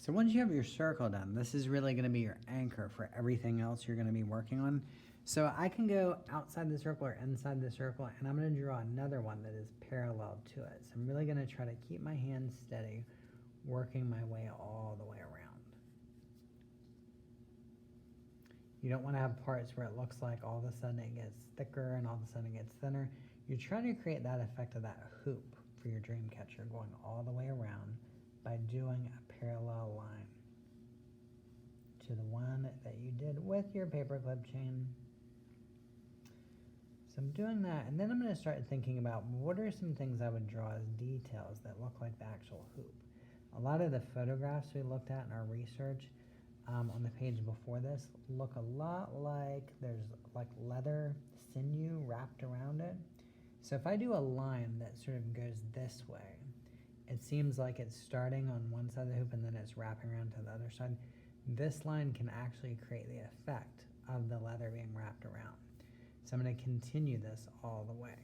So once you have your circle done, this is really going to be your anchor for everything else you're going to be working on. So I can go outside the circle or inside the circle, and I'm going to draw another one that is parallel to it. So I'm really going to try to keep my hand steady, working my way all the way around. You don't want to have parts where it looks like all of a sudden it gets thicker and all of a sudden it gets thinner. You're trying to create that effect of that hoop for your dream catcher going all the way around by doing a parallel line to the one that you did with your paperclip chain. So I'm doing that, and then I'm going to start thinking about what are some things I would draw as details that look like the actual hoop. A lot of the photographs we looked at in our research on the page before this look a lot like there's like leather sinew wrapped around it. So if I do a line that sort of goes this way, it seems like it's starting on one side of the hoop and then it's wrapping around to the other side. This line can actually create the effect of the leather being wrapped around. So I'm going to continue this all the way.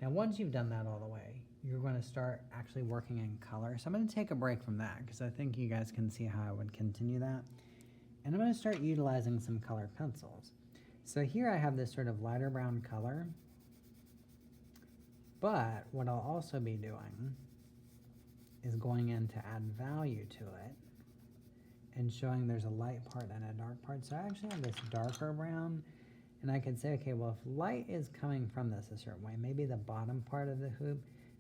Now once you've done that all the way, you're going to start actually working in color. So I'm going to take a break from that because I think you guys can see how I would continue that. And I'm going to start utilizing some color pencils. So here I have this sort of lighter brown color. But what I'll also be doing is going in to add value to it and showing there's a light part and a dark part. So I actually have this darker brown, and I could say, okay, well, if light is coming from this a certain way, maybe the bottom part of the hoop,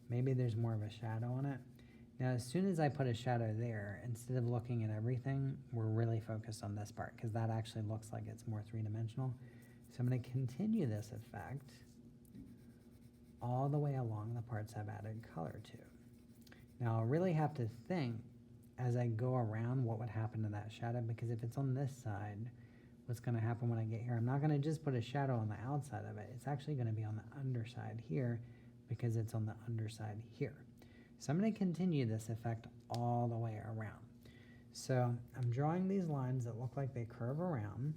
maybe there's more of a shadow on it. Now, as soon as I put a shadow there, instead of looking at everything, we're really focused on this part because that actually looks like it's more three-dimensional. So I'm going to continue this effect all the way along the parts I've added color to. Now, I'll really have to think as I go around what would happen to that shadow, because if it's on this side, what's going to happen when I get here? I'm not going to just put a shadow on the outside of it. It's actually going to be on the underside here because it's on the underside here. So I'm going to continue this effect all the way around. So I'm drawing these lines that look like they curve around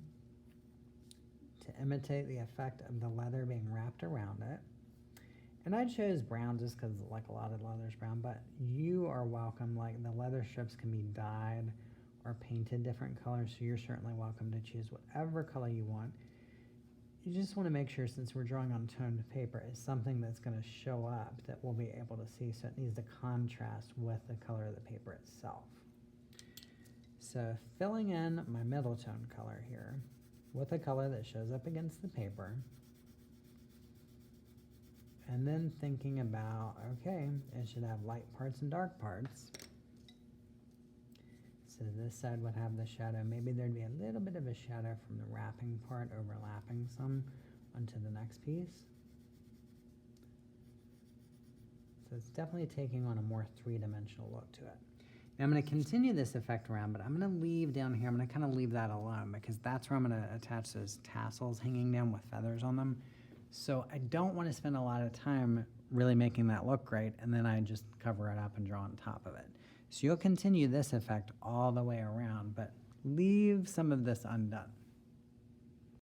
to imitate the effect of the leather being wrapped around it. And I chose brown just because like a lot of leather's brown, but you are welcome. Like the leather strips can be dyed or painted different colors, so you're certainly welcome to choose whatever color you want. You just want to make sure, since we're drawing on toned paper, it's something that's going to show up that we'll be able to see, so it needs to contrast with the color of the paper itself. So filling in my middle tone color here with a color that shows up against the paper, and then thinking about, okay, it should have light parts and dark parts. So this side would have the shadow. Maybe there'd be a little bit of a shadow from the wrapping part overlapping some onto the next piece. So it's definitely taking on a more three-dimensional look to it. Now I'm going to continue this effect around, but I'm going to leave down here, I'm going to kind of leave that alone because that's where I'm going to attach those tassels hanging down with feathers on them. So I don't want to spend a lot of time really making that look great, and then I just cover it up and draw on top of it. So you'll continue this effect all the way around, but leave some of this undone.